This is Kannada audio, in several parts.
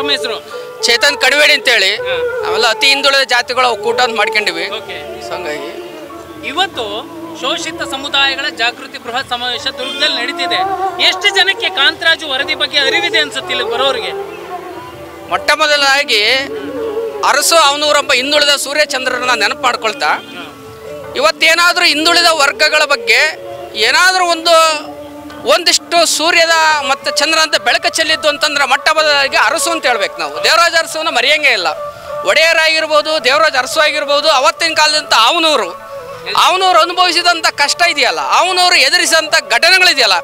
ನಿಮ್ಮ ಹೆಸರು? ಚೇತನ್ ಕಡಿವೇಡಿ ಅಂತೇಳಿ. ನಾವೆಲ್ಲ ಅತಿ ಹಿಂದುಳಿದ ಜಾತಿಗಳ ಒಕ್ಕೂಟ ಅಂತ ಮಾಡ್ಕೊಂಡಿವಿ. ಹಂಗಾಗಿ ಇವತ್ತು ಶೋಷಿತ ಸಮುದಾಯಗಳ ಜಾಗೃತಿ ಬೃಹತ್ ಸಮಾವೇಶ ದುರ್ಗದಲ್ಲಿ ನಡೀತಿದೆ. ಎಷ್ಟು ಜನಕ್ಕೆ ಕಾಂತರಾಜು ವರದಿ ಬಗ್ಗೆ ಅರಿವಿದೆ ಅನ್ಸುತ್ತೆ ಇಲ್ಲಿ ಬರೋರಿಗೆ? ಮೊಟ್ಟ ಮೊದಲಾಗಿ ಅರಸು ಅವನೂರೊಬ್ಬ ಹಿಂದುಳಿದ ಸೂರ್ಯಚಂದ್ರರನ್ನ ನೆನಪು ಮಾಡ್ಕೊಳ್ತಾ, ಇವತ್ತೇನಾದರೂ ಹಿಂದುಳಿದ ವರ್ಗಗಳ ಬಗ್ಗೆ ಏನಾದರೂ ಒಂದಿಷ್ಟು ಸೂರ್ಯದ ಮತ್ತು ಚಂದ್ರನಂತ ಬೆಳಕು ಚೆಲ್ಲಿದ್ದು ಅಂತಂದ್ರೆ ಮೊಟ್ಟ ಮೊದಲಾಗಿ ಅರಸು ಅಂತ ಹೇಳ್ಬೇಕು ನಾವು. ದೇವರಾಜ ಅರಸುವನ್ನ ಮರೆಯಂಗೇ ಇಲ್ಲ. ಒಡೆಯರಾಗಿರ್ಬೋದು, ದೇವರಾಜ ಅರಸು ಆಗಿರ್ಬೋದು, ಅವತ್ತಿನ ಕಾಲದಂಥ ಅವನೂರು ಅನುಭವಿಸಿದಂಥ ಕಷ್ಟ ಇದೆಯಲ್ಲ, ಅವನವರು ಎದುರಿಸಿದಂಥ ಘಟನೆಗಳಿದೆಯಲ್ಲ,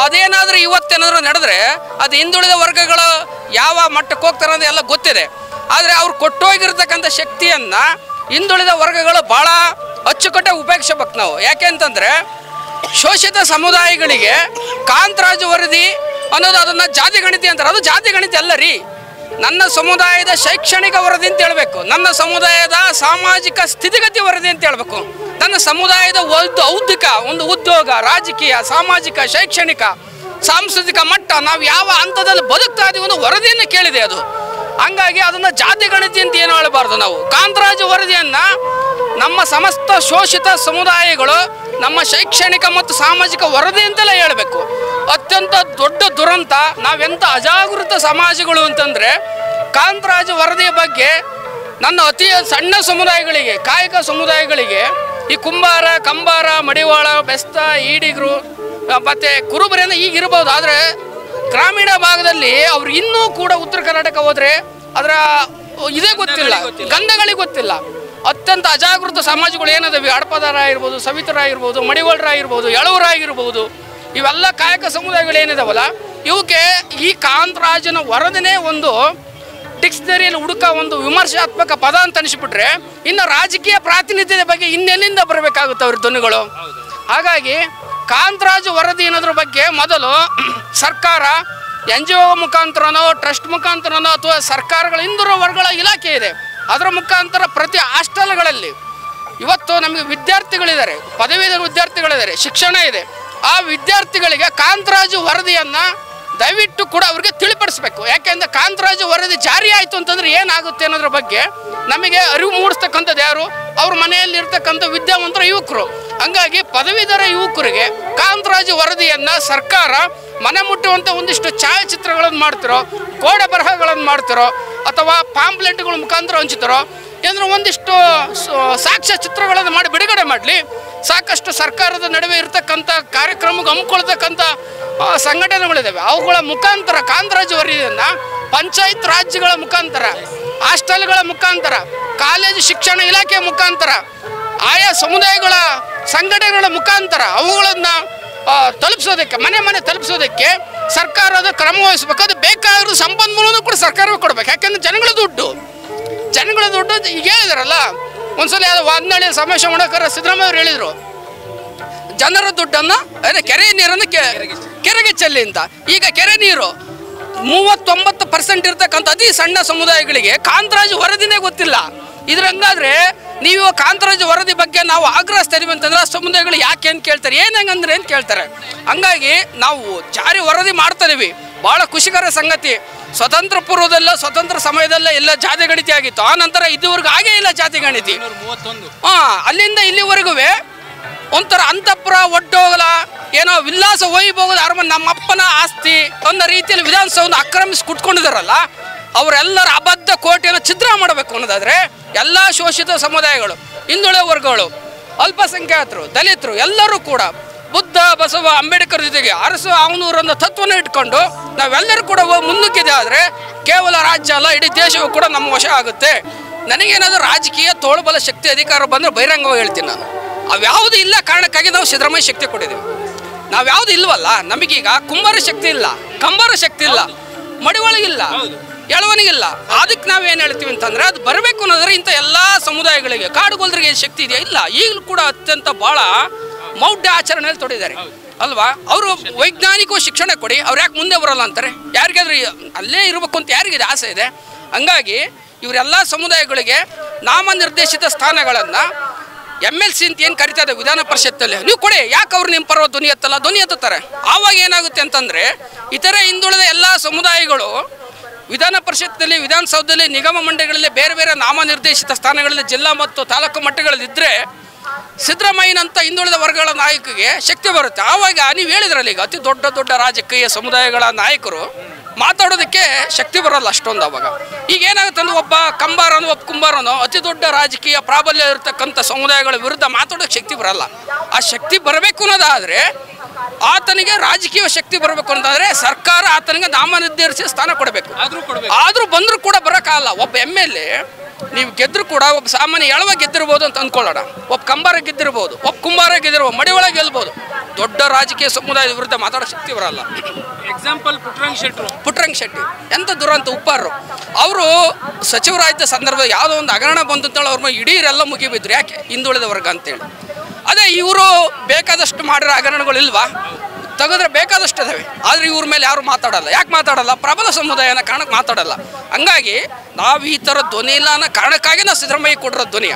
ಅದೇನಾದರೂ ಇವತ್ತೇನಾದರೂ ನಡೆದ್ರೆ ಅದು ಹಿಂದುಳಿದ ವರ್ಗಗಳು ಯಾವ ಮಟ್ಟಕ್ಕೆ ಹೋಗ್ತಾರೆ ಅಂತ ಎಲ್ಲ ಗೊತ್ತಿದೆ. ಆದರೆ ಅವ್ರು ಕೊಟ್ಟೋಗಿರ್ತಕ್ಕಂಥ ಶಕ್ತಿಯನ್ನು ಹಿಂದುಳಿದ ವರ್ಗಗಳು ಭಾಳ ಅಚ್ಚುಕಟ್ಟಾಗಿ ಉಪೇಕ್ಷಿಸ್ಬೇಕು ನಾವು. ಯಾಕೆ ಅಂತಂದರೆ ಶೋಷಿತ ಸಮುದಾಯಗಳಿಗೆ ಕಾಂತರಾಜು ವರದಿ ಅನ್ನೋದು ಅದನ್ನು ಜಾತಿ ಗಣಿತ ಅಂತಾರೆ. ಅದು ಜಾತಿ ಗಣಿತ ಅಲ್ಲ ರೀ. ನನ್ನ ಸಮುದಾಯದ ಶೈಕ್ಷಣಿಕ ವರದಿ ಅಂತ ಹೇಳಬೇಕು, ನನ್ನ ಸಮುದಾಯದ ಸಾಮಾಜಿಕ ಸ್ಥಿತಿಗತಿ ವರದಿ ಅಂತ ಹೇಳಬೇಕು, ನನ್ನ ಸಮುದಾಯದ ಔದ್ಯೋಗಿಕ ಉದ್ಯೋಗ, ರಾಜಕೀಯ, ಸಾಮಾಜಿಕ, ಶೈಕ್ಷಣಿಕ, ಸಾಂಸ್ಕೃತಿಕ ಮಟ್ಟ ನಾವು ಯಾವ ಹಂತದಲ್ಲಿ ಬದುಕ್ತಾ ಇದೀವಿ ಅನ್ನೋ ವರದಿಯನ್ನು ಕೇಳಿದೆ ಅದು. ಹಂಗಾಗಿ ಅದನ್ನು ಜಾತಿ ಗಣಿತ ಅಂತ ಏನು ಹೇಳಬಾರ್ದು ನಾವು. ಕಾಂತರಾಜು ವರದಿಯನ್ನು ನಮ್ಮ ಸಮಸ್ತ ಶೋಷಿತ ಸಮುದಾಯಗಳು ನಮ್ಮ ಶೈಕ್ಷಣಿಕ ಮತ್ತು ಸಾಮಾಜಿಕ ವರದಿ ಅಂತಲೇ ಹೇಳಬೇಕು. ಅತ್ಯಂತ ದೊಡ್ಡ ದುರಂತ ನಾವೆಂಥ ಅಜಾಗೃತ ಸಮಾಜಗಳು ಅಂತಂದರೆ, ಕಾಂತರಾಜು ವರದಿಯ ಬಗ್ಗೆ ನನ್ನ ಅತಿ ಸಣ್ಣ ಸಮುದಾಯಗಳಿಗೆ, ಕಾಯಕ ಸಮುದಾಯಗಳಿಗೆ, ಈ ಕುಂಬಾರ, ಕಂಬಾರ, ಮಡಿವಾಳ, ಬೆಸ್ತ, ಈಡಿಗರು ಮತ್ತು ಕುರುಬರೇನ ಈಗಿರ್ಬೋದು. ಆದರೆ ಗ್ರಾಮೀಣ ಭಾಗದಲ್ಲಿ ಅವ್ರು ಇನ್ನೂ ಕೂಡ ಉತ್ತರ ಕರ್ನಾಟಕ ಹೋದರೆ ಅದರ ಇದೇ ಗೊತ್ತಿಲ್ಲ, ಗಂಧಗಳಿಗೆ ಗೊತ್ತಿಲ್ಲ. ಅತ್ಯಂತ ಅಜಾಗೃತ ಸಮಾಜಗಳು ಏನದವೆ, ಹಡಪದಾರ ಆಗಿರ್ಬೋದು, ಸವಿತರಾಗಿರ್ಬೋದು, ಮಡಿವಾಳರಾಗಿರ್ಬೋದು, ಎಳವರಾಗಿರ್ಬೋದು, ಇವೆಲ್ಲ ಕಾಯಕ ಸಮುದಾಯಗಳು ಏನಿದಾವಲ್ಲ, ಇವಕ್ಕೆ ಈ ಕಾಂತರಾಜನ ವರದಿನೇ ಒಂದು ಡಿಕ್ಷನರಿಯಲ್ಲಿ ಒಂದು ವಿಮರ್ಶಾತ್ಮಕ ಪದ ಅಂತ ಅನಿಸ್ಬಿಟ್ರೆ, ಇನ್ನು ರಾಜಕೀಯ ಪ್ರಾತಿನಿಧ್ಯದ ಬಗ್ಗೆ ಇನ್ನೆಲ್ಲಿಂದ ಬರಬೇಕಾಗುತ್ತೆ ಅವ್ರ ಧ್ವನಿಗಳು. ಹಾಗಾಗಿ ಕಾಂತರಾಜು ವರದಿ ಅನ್ನೋದ್ರ ಬಗ್ಗೆ ಮೊದಲು ಸರ್ಕಾರ NGO ಮುಖಾಂತರನೋ, ಟ್ರಸ್ಟ್ ಮುಖಾಂತರನೋ, ಅಥವಾ ಸರ್ಕಾರಗಳ ಹಿಂದುಳಿದ ವರ್ಗಗಳ ಇಲಾಖೆ ಇದೆ, ಅದರ ಮುಖಾಂತರ ಪ್ರತಿ ಹಾಸ್ಟೆಲ್ಗಳಲ್ಲಿ ಇವತ್ತು ನಮಗೆ ವಿದ್ಯಾರ್ಥಿಗಳಿದ್ದಾರೆ, ಪದವೀಧರ ವಿದ್ಯಾರ್ಥಿಗಳಿದ್ದಾರೆ, ಶಿಕ್ಷಣ ಇದೆ. ಆ ವಿದ್ಯಾರ್ಥಿಗಳಿಗೆ ಕಾಂತರಾಜು ವರದಿಯನ್ನು ದಯವಿಟ್ಟು ಕೂಡ ಅವ್ರಿಗೆ ತಿಳಿಪಡಿಸ್ಬೇಕು. ಯಾಕೆಂದರೆ ಕಾಂತರಾಜು ವರದಿ ಜಾರಿ ಆಯಿತು ಅಂತಂದರೆ ಏನಾಗುತ್ತೆ ಅನ್ನೋದ್ರ ಬಗ್ಗೆ ನಮಗೆ ಅರಿವು ಮೂಡಿಸ್ತಕ್ಕಂಥದ್ದು ಯಾರು? ಅವ್ರ ಮನೆಯಲ್ಲಿ ಇರ್ತಕ್ಕಂಥ ವಿದ್ಯಾವಂತರ ಯುವಕರು. ಹಂಗಾಗಿ ಪದವೀಧರ ಯುವಕರಿಗೆ ಕಾಂತರಾಜು ವರದಿಯನ್ನು ಸರ್ಕಾರ ಮನೆ ಮುಟ್ಟುವಂಥ ಒಂದಿಷ್ಟು ಛಾಯಾಚಿತ್ರಗಳನ್ನು ಮಾಡ್ತಿರೋ, ಗೋಡೆ ಬರಹಗಳನ್ನು ಮಾಡ್ತಿರೋ, ಅಥವಾ ಪಾಂಪ್ಲೆಟ್ಗಳ ಮುಖಾಂತರ ಹಂಚುತ್ತಿರೋ, ಅಂದರೆ ಒಂದಿಷ್ಟು ಸಾಕ್ಷ್ಯ ಚಿತ್ರಗಳನ್ನು ಮಾಡಿ ಬಿಡುಗಡೆ ಮಾಡಲಿ. ಸಾಕಷ್ಟು ಸರ್ಕಾರದ ನಡುವೆ ಇರತಕ್ಕಂಥ ಕಾರ್ಯಕ್ರಮಕ್ಕೆ ಹಮ್ಮಿಕೊಳ್ತಕ್ಕಂಥ ಸಂಘಟನೆಗಳಿದ್ದಾವೆ. ಅವುಗಳ ಮುಖಾಂತರ ಕಾಂತರಾಜು ವರದಿಯನ್ನು ಪಂಚಾಯತ್ ರಾಜ್ಯಗಳ ಮುಖಾಂತರ, ಹಾಸ್ಟೆಲ್ಗಳ ಮುಖಾಂತರ, ಕಾಲೇಜು ಶಿಕ್ಷಣ ಇಲಾಖೆ ಮುಖಾಂತರ, ಆಯಾ ಸಮುದಾಯಗಳ ಸಂಘಟನೆಗಳ ಮುಖಾಂತರ ಅವುಗಳನ್ನು ತಲುಪಿಸೋದಕ್ಕೆ, ಮನೆ ಮನೆ ತಲುಪಿಸೋದಕ್ಕೆ ಸರ್ಕಾರದ ಕ್ರಮ ವಹಿಸಬೇಕು. ಅದು ಬೇಕಾಗಿರೋ ಸಂಪನ್ಮೂಲನೂ ಕೂಡ ಸರ್ಕಾರವೇ ಕೊಡಬೇಕು. ಯಾಕೆಂದರೆ ಜನಗಳ ದುಡ್ಡು ಈಗ ಹೇಳಿದಾರಲ್ಲ, ಒಂದ್ಸಲ ವಾದ್ನಳ್ಳಿ ಸಮಾವೇಶ ಮಾಡೋಕ್ಕಾರ ಸಿದ್ದರಾಮಯ್ಯ ಅವರು ಹೇಳಿದರು, ಜನರ ದುಡ್ಡನ್ನು ಕೆರೆ ನೀರನ್ನು ಕೆರೆಗೆ ಚೆಲ್ಲಿ ಅಂತ. ಈಗ ಕೆರೆ ನೀರು 39% ಇರ್ತಕ್ಕಂಥ ಅತಿ ಸಣ್ಣ ಸಮುದಾಯಗಳಿಗೆ ಕಾಂತರಾಜು ವರದಿನೇ ಗೊತ್ತಿಲ್ಲ. ಇದ್ರಂಗಾದ್ರೆ ನೀವು ಕಾಂತರಾಜು ವರದಿ ಬಗ್ಗೆ ನಾವು ಆಗ್ರಹಿಸ್ತಾ ಇದೀವಿ ಅಂತಂದ್ರೆ ಆ ಸಮುದಾಯಗಳು ಯಾಕೆ ಅಂತ ಕೇಳ್ತಾರೆ, ಏನಂಗಂದ್ರೆ ಅಂತ ಕೇಳ್ತಾರೆ. ಹಂಗಾಗಿ ನಾವು ಜಾರಿ ವರದಿ ಮಾಡ್ತಾ ಇದೀವಿ. ಭಾಳ ಖುಷಿಕರ ಸಂಗತಿ. ಸ್ವತಂತ್ರ ಪೂರ್ವದಲ್ಲ, ಸ್ವತಂತ್ರ ಸಮಯದಲ್ಲ ಎಲ್ಲ ಜಾತಿ ಗಣಿತಿ ಆಗಿತ್ತು. ಆ ನಂತರ ಇದುವರೆಗೂ ಆಗೇ ಇಲ್ಲ ಜಾತಿ ಗಣಿತಿ. ಅಲ್ಲಿಂದ ಇಲ್ಲಿವರೆಗೂ ಒಂಥರ ಅಂತಃಪುರ ಒಡ್ಡೋಗಲ ಏನೋ ವಿಲಾಸ ವೈಭೋಗದ ಅರಮನೆ, ನಮ್ಮ ಅಪ್ಪನ ಆಸ್ತಿ ಅನ್ನೋ ರೀತಿಯಲ್ಲಿ ವಿಧಾನಸೌಧ ಆಕ್ರಮಿಸಿ ಕುಟ್ಕೊಂಡಿದಾರಲ್ಲ, ಅವರೆಲ್ಲರ ಅಬದ್ಧ ಕೋಟೆಯನ್ನು ಛಿದ್ರ ಮಾಡಬೇಕು ಅನ್ನೋದಾದರೆ ಎಲ್ಲ ಶೋಷಿತ ಸಮುದಾಯಗಳು, ಹಿಂದುಳಿದ ವರ್ಗಗಳು, ಅಲ್ಪಸಂಖ್ಯಾತರು, ದಲಿತರು ಎಲ್ಲರೂ ಕೂಡ ಬುದ್ಧ, ಬಸವ, ಅಂಬೇಡ್ಕರ್ ಜೊತೆಗೆ ಅರಸು ಅವನೂರನ್ನ ತತ್ವನ ಇಟ್ಕೊಂಡು ನಾವೆಲ್ಲರೂ ಕೂಡ ಮುನ್ನುಗ್ಗಿದೆ ಆದರೆ ಕೇವಲ ರಾಜ್ಯ ಅಲ್ಲ, ಇಡೀ ದೇಶವೂ ಕೂಡ ನಮ್ಮ ವಶ ಆಗುತ್ತೆ. ನನಗೇನಾದರೂ ರಾಜಕೀಯ ತೋಳುಬಲ ಶಕ್ತಿ ಅಧಿಕಾರ ಬಂದರೆ ಬಹಿರಂಗವಾಗಿ ಹೇಳ್ತೀನಿ ನಾನು. ಅವ್ಯಾವುದೂ ಇಲ್ಲ ಕಾರಣಕ್ಕಾಗಿ ನಾವು ಸಿದ್ದರಾಮಯ್ಯ ಶಕ್ತಿ ಕೊಟ್ಟಿದ್ದೀವಿ. ನಾವ್ಯಾವುದು ಇಲ್ವಲ್ಲ, ನಮಗೀಗ ಕುಂಬಾರ ಶಕ್ತಿ ಇಲ್ಲ, ಕಂಬಾರ ಶಕ್ತಿ ಇಲ್ಲ, ಮಡಿವಳಿಗಿಲ್ಲ, ಎಳವನಿಗಿಲ್ಲ. ಅದಕ್ಕೆ ನಾವೇನು ಹೇಳ್ತೀವಿ ಅಂತಂದರೆ ಅದು ಬರಬೇಕು ಅನ್ನೋದ್ರೆ ಇಂಥ ಎಲ್ಲ ಸಮುದಾಯಗಳಿಗೆ, ಕಾಡುಗೊಲ್ರಿಗೆ ಶಕ್ತಿ ಇದೆಯಾ? ಇಲ್ಲ. ಈಗಲೂ ಕೂಡ ಅತ್ಯಂತ ಭಾಳ ಮೌಢ್ಯ ಆಚರಣೆಯಲ್ಲಿ ತೊಡಿದ್ದಾರೆ ಅಲ್ವಾ? ಅವರು ವೈಜ್ಞಾನಿಕ ಶಿಕ್ಷಣ ಕೊಡಿ, ಅವ್ರು ಯಾಕೆ ಮುಂದೆ ಬರೋಲ್ಲ ಅಂತಾರೆ? ಯಾರಿಗಾದ್ರೂ ಅಲ್ಲೇ ಇರಬೇಕು ಅಂತ ಯಾರಿಗಿದೆ ಆಸೆ ಇದೆ? ಹಂಗಾಗಿ ಇವರೆಲ್ಲ ಸಮುದಾಯಗಳಿಗೆ ನಾಮನಿರ್ದೇಶಿತ ಸ್ಥಾನಗಳನ್ನು MLC ಅಂತ ಏನು ಕರಿತಾ ಇದೆ ವಿಧಾನ ಪರಿಷತ್ತಲ್ಲಿ, ನೀವು ಕೊಡಿ. ಯಾಕೆ ಅವ್ರು ನಿಮ್ಮ ಪರ್ವ ಧ್ವನಿ ಎತ್ತಲ್ಲ? ಧ್ವನಿ ಎತ್ತುತ್ತಾರೆ. ಆವಾಗ ಏನಾಗುತ್ತೆ ಅಂತಂದರೆ ಇತರೆ ಹಿಂದುಳಿದ ಎಲ್ಲ ಸಮುದಾಯಗಳು ವಿಧಾನ ಪರಿಷತ್ನಲ್ಲಿ, ವಿಧಾನಸೌಧದಲ್ಲಿ, ನಿಗಮ ಮಂಡಳಿಗಳಲ್ಲಿ ಬೇರೆ ಬೇರೆ ನಾಮನಿರ್ದೇಶಿತ ಸ್ಥಾನಗಳಲ್ಲಿ ಜಿಲ್ಲಾ ಮತ್ತು ತಾಲೂಕು ಮಟ್ಟಗಳಲ್ಲಿದ್ದರೆ ಸಿದ್ದರಾಮಯ್ಯನಂಥ ಹಿಂದುಳಿದ ವರ್ಗಗಳ ನಾಯಕಿಗೆ ಶಕ್ತಿ ಬರುತ್ತೆ. ಆವಾಗ ನೀವು ಹೇಳಿದ್ರಲ್ಲ, ಈಗ ಅತಿ ದೊಡ್ಡ ದೊಡ್ಡ ರಾಜಕೀಯ ಸಮುದಾಯಗಳ ನಾಯಕರು ಮಾತಾಡೋದಕ್ಕೆ ಶಕ್ತಿ ಬರೋಲ್ಲ ಅಷ್ಟೊಂದು. ಅವಾಗ ಈಗ ಏನಾಗುತ್ತೆ ಅಂದ್ರೆ ಒಬ್ಬ ಕಂಬಾರನೋ ಒಬ್ಬ ಕುಂಬಾರನೋ ಅತಿ ದೊಡ್ಡ ರಾಜಕೀಯ ಪ್ರಾಬಲ್ಯ ಇರತಕ್ಕಂಥ ಸಮುದಾಯಗಳ ವಿರುದ್ಧ ಮಾತಾಡೋಕ್ಕೆ ಶಕ್ತಿ ಬರಲ್ಲ. ಆ ಶಕ್ತಿ ಬರಬೇಕು ಅನ್ನೋದಾದರೆ, ಆತನಿಗೆ ರಾಜಕೀಯ ಶಕ್ತಿ ಬರಬೇಕು ಅನ್ನೋದಾದರೆ ಸರ್ಕಾರ ಆತನಿಗೆ ನಾಮನಿರ್ದೇಶಿಸಿ ಸ್ಥಾನ ಕೊಡಬೇಕು. ಆದರೂ ಬಂದರೂ ಕೂಡ ಬರೋಕ್ಕಾಗಲ್ಲ. ಒಬ್ಬ MLA ನೀವು ಗೆದ್ದರೂ ಕೂಡ ಒಬ್ಬ ಸಾಮಾನ್ಯ ಎಳವ ಗೆದ್ದಿರ್ಬೋದು ಅಂತ ಅಂದ್ಕೊಳ್ಳೋಣ, ಒಬ್ಬ ಕಂಬಾರ ಗೆದ್ದಿರ್ಬೋದು, ಒಬ್ಬ ಕುಂಬಾರ ಗೆದ್ದಿರ್ಬೋದು, ಮಡಿವಳ ಗೆಲ್ಬೋದು. ದೊಡ್ಡ ರಾಜಕೀಯ ಸಮುದಾಯದ ವಿರುದ್ಧ ಮಾತಾಡೋ ಶಕ್ತಿ ಬರಲ್ಲ. ಎಕ್ಸಾಂಪಲ್ ಪುಟ್ಟರಂಗ ಶೆಟ್ಟಿ ಎಂಥ ದುರಂತ ಉಪ್ಪಾರರು. ಅವರು ಸಚಿವರಾದ ಸಂದರ್ಭದಲ್ಲಿ ಯಾವುದೋ ಒಂದು ಹಗರಣ ಬಂತು ಅಂತೇಳಿ ಅವ್ರ ಮೇಲೆ ಇಡೀ ಎಲ್ಲ ಮುಗಿಬಿದ್ರು. ಯಾಕೆ? ಹಿಂದುಳಿದ ವರ್ಗ ಅಂತೇಳಿ. ಅದೇ ಇವರು ಬೇಕಾದಷ್ಟು ಮಾಡಿರೋ ಹಗರಣಗಳಿಲ್ವಾ? ತೆಗೆದ್ರೆ ಬೇಕಾದಷ್ಟು ಇದಾವೆ. ಆದರೆ ಇವ್ರ ಮೇಲೆ ಯಾರು ಮಾತಾಡಲ್ಲ. ಯಾಕೆ ಮಾತಾಡಲ್ಲ? ಪ್ರಬಲ ಸಮುದಾಯನ ಕಾರಣಕ್ಕೆ ಮಾತಾಡಲ್ಲ. ಹಂಗಾಗಿ ನಾವು ಈ ಥರ ಧ್ವನಿ ಇಲ್ಲ ಅನ್ನೋ ಕಾರಣಕ್ಕಾಗಿ ನಾವು ಸಿದ್ದರಾಮಯ್ಯ ಕೊಟ್ಟಿರೋ ಧ್ವನಿಯ